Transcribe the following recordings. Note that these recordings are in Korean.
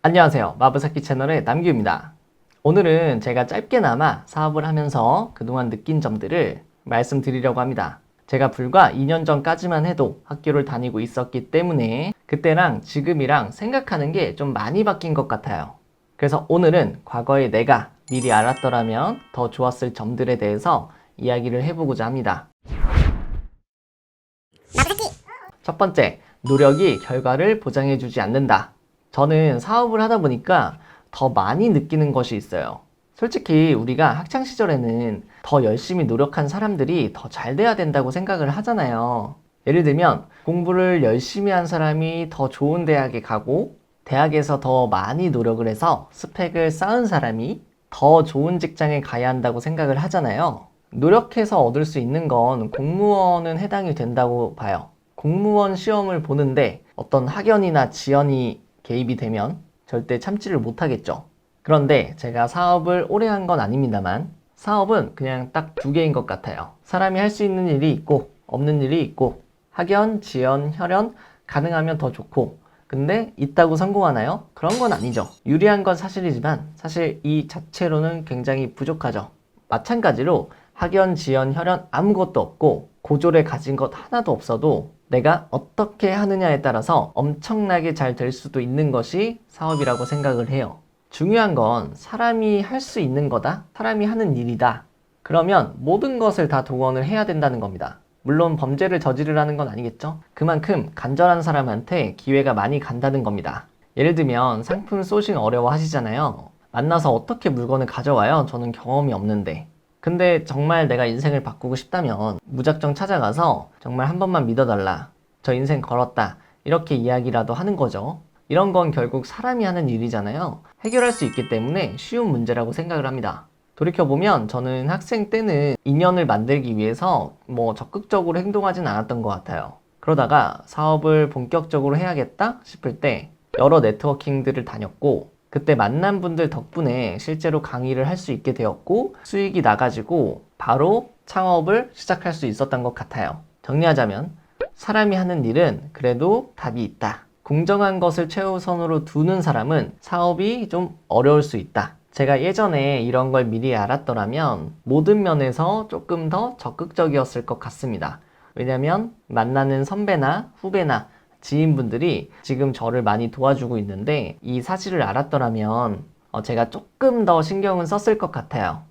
안녕하세요. 마부사키 채널의 남규입니다. 오늘은 제가 짧게나마 사업을 하면서 그동안 느낀 점들을 말씀드리려고 합니다. 제가 불과 2년 전까지만 해도 학교를 다니고 있었기 때문에 그때랑 지금이랑 생각하는 게 좀 많이 바뀐 것 같아요. 그래서 오늘은 과거에 내가 미리 알았더라면 더 좋았을 점들에 대해서 이야기를 해보고자 합니다. 첫 번째, 노력이 결과를 보장해주지 않는다. 저는 사업을 하다 보니까 더 많이 느끼는 것이 있어요. 솔직히 우리가 학창 시절에는 더 열심히 노력한 사람들이 더 잘 돼야 된다고 생각을 하잖아요. 예를 들면 공부를 열심히 한 사람이 더 좋은 대학에 가고 대학에서 더 많이 노력을 해서 스펙을 쌓은 사람이 더 좋은 직장에 가야 한다고 생각을 하잖아요. 노력해서 얻을 수 있는 건 공무원은 해당이 된다고 봐요. 공무원 시험을 보는데 어떤 학연이나 지연이 개입이 되면 절대 참지를 못하겠죠. 그런데 제가 사업을 오래 한 건 아닙니다만 사업은 그냥 딱 두 개인 것 같아요. 사람이 할 수 있는 일이 있고 없는 일이 있고 학연, 지연, 혈연 가능하면 더 좋고 근데 있다고 성공하나요? 그런 건 아니죠. 유리한 건 사실이지만 사실 이 자체로는 굉장히 부족하죠. 마찬가지로 학연, 지연, 혈연 아무것도 없고 고졸에 가진 것 하나도 없어도 내가 어떻게 하느냐에 따라서 엄청나게 잘 될 수도 있는 것이 사업이라고 생각을 해요. 중요한 건 사람이 할 수 있는 거다. 사람이 하는 일이다. 그러면 모든 것을 다 동원을 해야 된다는 겁니다. 물론 범죄를 저지르라는 건 아니겠죠? 그만큼 간절한 사람한테 기회가 많이 간다는 겁니다. 예를 들면 상품 소싱 어려워 하시잖아요. 만나서 어떻게 물건을 가져와요? 저는 경험이 없는데. 근데 정말 내가 인생을 바꾸고 싶다면 무작정 찾아가서 정말 한 번만 믿어달라. 저 인생 걸었다. 이렇게 이야기라도 하는 거죠. 이런 건 결국 사람이 하는 일이잖아요. 해결할 수 있기 때문에 쉬운 문제라고 생각을 합니다. 돌이켜보면 저는 학생 때는 인연을 만들기 위해서 적극적으로 행동하진 않았던 것 같아요. 그러다가 사업을 본격적으로 해야겠다 싶을 때 여러 네트워킹들을 다녔고 그때 만난 분들 덕분에 실제로 강의를 할 수 있게 되었고 수익이 나가지고 바로 창업을 시작할 수 있었던 것 같아요. 정리하자면 사람이 하는 일은 그래도 답이 있다. 공정한 것을 최우선으로 두는 사람은 사업이 좀 어려울 수 있다. 제가 예전에 이런 걸 미리 알았더라면 모든 면에서 조금 더 적극적이었을 것 같습니다. 왜냐면 만나는 선배나 후배나 지인분들이 지금 저를 많이 도와주고 있는데 이 사실을 알았더라면 제가 조금 더 신경을 썼을 것 같아요.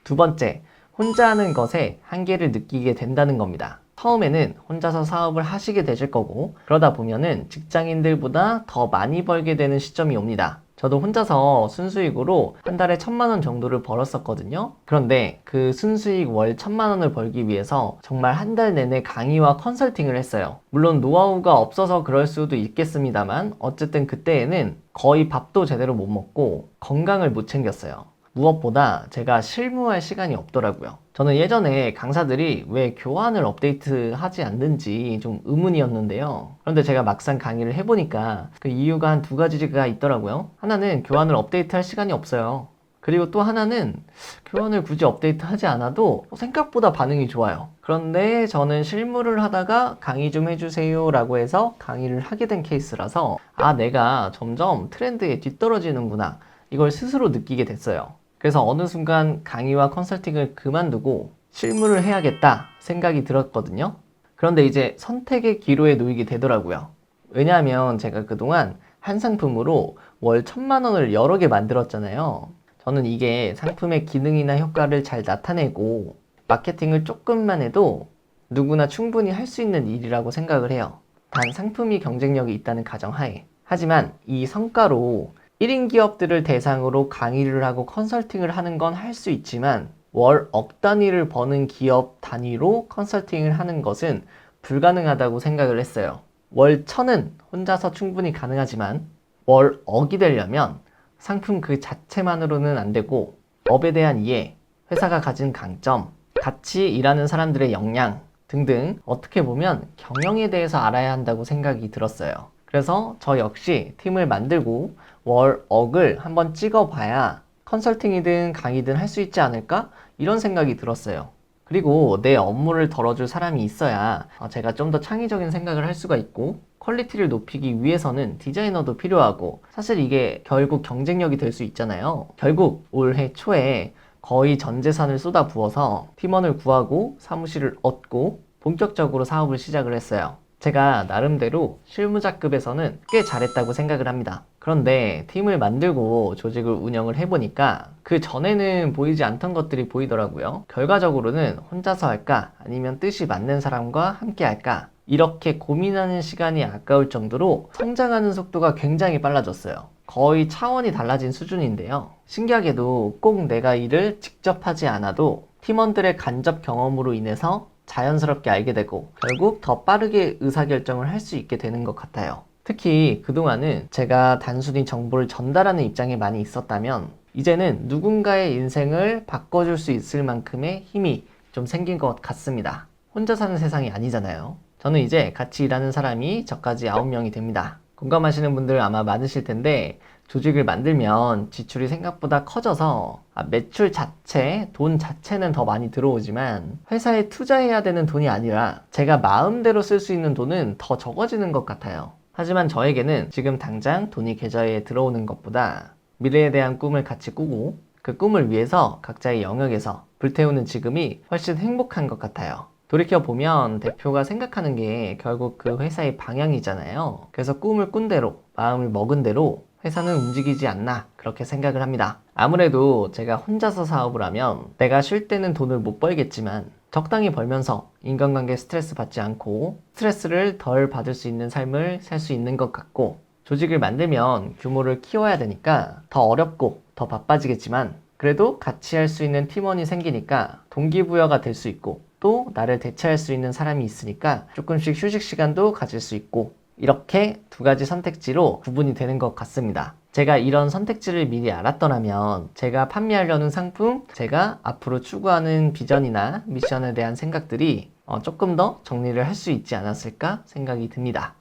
두 번째, 혼자 하는 것에 한계를 느끼게 된다는 겁니다. 처음에는 혼자서 사업을 하시게 되실 거고 그러다 보면은 직장인들보다 더 많이 벌게 되는 시점이 옵니다. 저도 혼자서 순수익으로 한 달에 1,000만 원 정도를 벌었었거든요. 그런데 그 순수익 월 1,000만 원을 벌기 위해서 정말 한 달 내내 강의와 컨설팅을 했어요. 물론 노하우가 없어서 그럴 수도 있겠습니다만 어쨌든 그때에는 거의 밥도 제대로 못 먹고 건강을 못 챙겼어요. 무엇보다 제가 실무할 시간이 없더라고요. 저는 예전에 강사들이 왜 교환을 업데이트하지 않는지 좀 의문이었는데요. 그런데 제가 막상 강의를 해보니까 그 이유가 한 두 가지가 있더라고요. 하나는 교환을 업데이트할 시간이 없어요. 그리고 또 하나는 교환을 굳이 업데이트하지 않아도 생각보다 반응이 좋아요. 그런데 저는 실무를 하다가 강의 좀 해주세요 라고 해서 강의를 하게 된 케이스라서 내가 점점 트렌드에 뒤떨어지는구나 이걸 스스로 느끼게 됐어요. 그래서 어느 순간 강의와 컨설팅을 그만두고 실무를 해야겠다 생각이 들었거든요. 그런데 이제 선택의 기로에 놓이게 되더라고요. 왜냐하면 제가 그동안 한 상품으로 월 1,000만 원을 여러 개 만들었잖아요. 저는 이게 상품의 기능이나 효과를 잘 나타내고 마케팅을 조금만 해도 누구나 충분히 할 수 있는 일이라고 생각을 해요. 단 상품이 경쟁력이 있다는 가정하에. 하지만 이 성과로 1인 기업들을 대상으로 강의를 하고 컨설팅을 하는 건 할 수 있지만 월 억 단위를 버는 기업 단위로 컨설팅을 하는 것은 불가능하다고 생각을 했어요. 월 1,000은 혼자서 충분히 가능하지만 월 억이 되려면 상품 그 자체만으로는 안 되고 업에 대한 이해, 회사가 가진 강점, 같이 일하는 사람들의 역량 등등 어떻게 보면 경영에 대해서 알아야 한다고 생각이 들었어요. 그래서 저 역시 팀을 만들고 월 억을 한번 찍어봐야 컨설팅이든 강의든 할 수 있지 않을까? 이런 생각이 들었어요. 그리고 내 업무를 덜어줄 사람이 있어야 제가 좀 더 창의적인 생각을 할 수가 있고 퀄리티를 높이기 위해서는 디자이너도 필요하고 사실 이게 결국 경쟁력이 될 수 있잖아요. 결국 올해 초에 거의 전 재산을 쏟아 부어서 팀원을 구하고 사무실을 얻고 본격적으로 사업을 시작을 했어요. 제가 나름대로 실무자급에서는 꽤 잘했다고 생각을 합니다. 그런데 팀을 만들고 조직을 운영을 해보니까 그 전에는 보이지 않던 것들이 보이더라고요. 결과적으로는 혼자서 할까 아니면 뜻이 맞는 사람과 함께 할까 이렇게 고민하는 시간이 아까울 정도로 성장하는 속도가 굉장히 빨라졌어요. 거의 차원이 달라진 수준인데요. 신기하게도 꼭 내가 일을 직접 하지 않아도 팀원들의 간접 경험으로 인해서 자연스럽게 알게 되고 결국 더 빠르게 의사결정을 할 수 있게 되는 것 같아요. 특히 그동안은 제가 단순히 정보를 전달하는 입장에 많이 있었다면 이제는 누군가의 인생을 바꿔줄 수 있을 만큼의 힘이 좀 생긴 것 같습니다. 혼자 사는 세상이 아니잖아요. 저는 이제 같이 일하는 사람이 저까지 9명이 됩니다. 공감하시는 분들 아마 많으실 텐데 조직을 만들면 지출이 생각보다 커져서 매출 자체, 돈 자체는 더 많이 들어오지만 회사에 투자해야 되는 돈이 아니라 제가 마음대로 쓸 수 있는 돈은 더 적어지는 것 같아요. 하지만 저에게는 지금 당장 돈이 계좌에 들어오는 것보다 미래에 대한 꿈을 같이 꾸고 그 꿈을 위해서 각자의 영역에서 불태우는 지금이 훨씬 행복한 것 같아요. 돌이켜보면 대표가 생각하는 게 결국 그 회사의 방향이잖아요. 그래서 꿈을 꾼 대로, 마음을 먹은 대로 회사는 움직이지 않나 그렇게 생각을 합니다. 아무래도 제가 혼자서 사업을 하면 내가 쉴 때는 돈을 못 벌겠지만 적당히 벌면서 인간관계 스트레스 받지 않고 스트레스를 덜 받을 수 있는 삶을 살 수 있는 것 같고 조직을 만들면 규모를 키워야 되니까 더 어렵고 더 바빠지겠지만 그래도 같이 할 수 있는 팀원이 생기니까 동기부여가 될 수 있고 또 나를 대체할 수 있는 사람이 있으니까 조금씩 휴식 시간도 가질 수 있고 이렇게 두 가지 선택지로 구분이 되는 것 같습니다. 제가 이런 선택지를 미리 알았더라면 제가 판매하려는 상품, 제가 앞으로 추구하는 비전이나 미션에 대한 생각들이 조금 더 정리를 할 수 있지 않았을까 생각이 듭니다.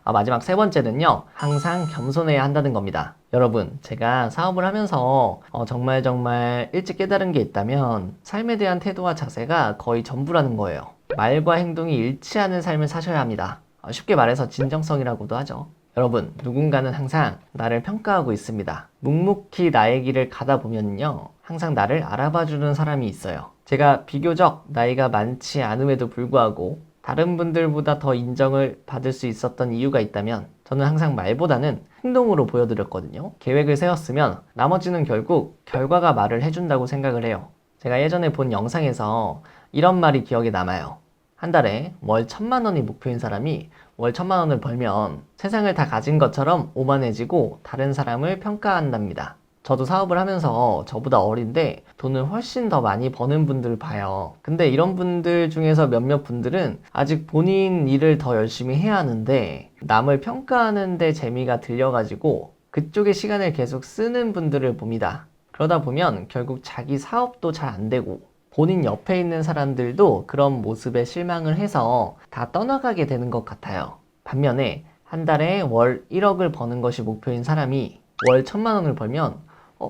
마지막 세 번째는요, 항상 겸손해야 한다는 겁니다. 여러분, 제가 사업을 하면서 정말 일찍 깨달은 게 있다면 삶에 대한 태도와 자세가 거의 전부라는 거예요. 말과 행동이 일치하는 삶을 사셔야 합니다. 쉽게 말해서 진정성이라고도 하죠. 여러분, 누군가는 항상 나를 평가하고 있습니다. 묵묵히 나의 길을 가다 보면요, 항상 나를 알아봐주는 사람이 있어요. 제가 비교적 나이가 많지 않음에도 불구하고 다른 분들보다 더 인정을 받을 수 있었던 이유가 있다면 저는 항상 말보다는 행동으로 보여드렸거든요. 계획을 세웠으면 나머지는 결국 결과가 말을 해준다고 생각을 해요. 제가 예전에 본 영상에서 이런 말이 기억에 남아요. 한 달에 월 1,000만 원이 목표인 사람이 월 1,000만 원을 벌면 세상을 다 가진 것처럼 오만해지고 다른 사람을 평가한답니다. 저도 사업을 하면서 저보다 어린데 돈을 훨씬 더 많이 버는 분들을 봐요. 근데 이런 분들 중에서 몇몇 분들은 아직 본인 일을 더 열심히 해야 하는데 남을 평가하는 데 재미가 들려가지고 그쪽에 시간을 계속 쓰는 분들을 봅니다. 그러다 보면 결국 자기 사업도 잘 안 되고 본인 옆에 있는 사람들도 그런 모습에 실망을 해서 다 떠나가게 되는 것 같아요. 반면에 한 달에 월 1억을 버는 것이 목표인 사람이 월 1,000만 원을 벌면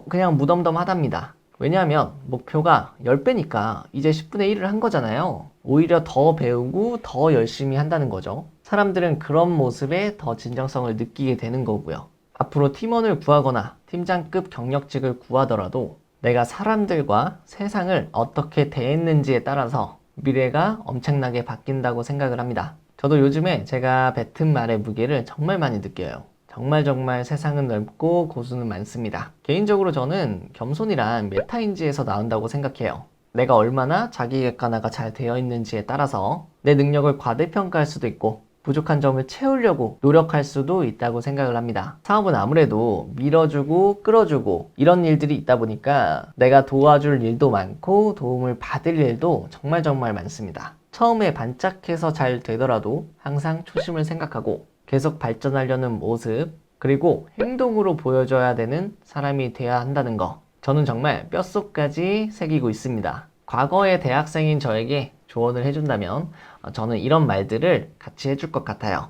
그냥 무덤덤하답니다. 왜냐하면 목표가 10배니까 이제 10분의 1을 한 거잖아요. 오히려 더 배우고 더 열심히 한다는 거죠. 사람들은 그런 모습에 더 진정성을 느끼게 되는 거고요. 앞으로 팀원을 구하거나 팀장급 경력직을 구하더라도 내가 사람들과 세상을 어떻게 대했는지에 따라서 미래가 엄청나게 바뀐다고 생각을 합니다. 저도 요즘에 제가 뱉은 말의 무게를 정말 많이 느껴요. 정말 세상은 넓고 고수는 많습니다. 개인적으로 저는 겸손이란 메타인지에서 나온다고 생각해요. 내가 얼마나 자기 객관화가 잘 되어 있는지에 따라서 내 능력을 과대평가할 수도 있고 부족한 점을 채우려고 노력할 수도 있다고 생각을 합니다. 사업은 아무래도 밀어주고 끌어주고 이런 일들이 있다 보니까 내가 도와줄 일도 많고 도움을 받을 일도 정말 많습니다. 처음에 반짝해서 잘 되더라도 항상 초심을 생각하고 계속 발전하려는 모습 그리고 행동으로 보여줘야 되는 사람이 돼야 한다는 거 저는 정말 뼛속까지 새기고 있습니다. 과거의 대학생인 저에게 조언을 해준다면 저는 이런 말들을 같이 해줄 것 같아요.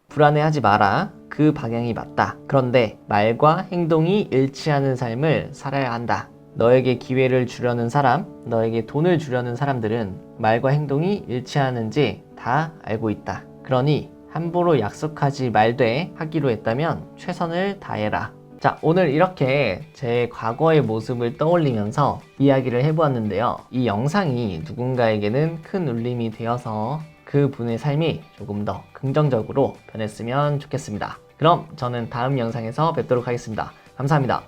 불안해하지 마라. 그 방향이 맞다. 그런데 말과 행동이 일치하는 삶을 살아야 한다. 너에게 기회를 주려는 사람, 너에게 돈을 주려는 사람들은 말과 행동이 일치하는지 다 알고 있다. 그러니 함부로 약속하지 말되 하기로 했다면 최선을 다해라. 자, 오늘 이렇게 제 과거의 모습을 떠올리면서 이야기를 해보았는데요. 이 영상이 누군가에게는 큰 울림이 되어서 그 분의 삶이 조금 더 긍정적으로 변했으면 좋겠습니다. 그럼 저는 다음 영상에서 뵙도록 하겠습니다. 감사합니다.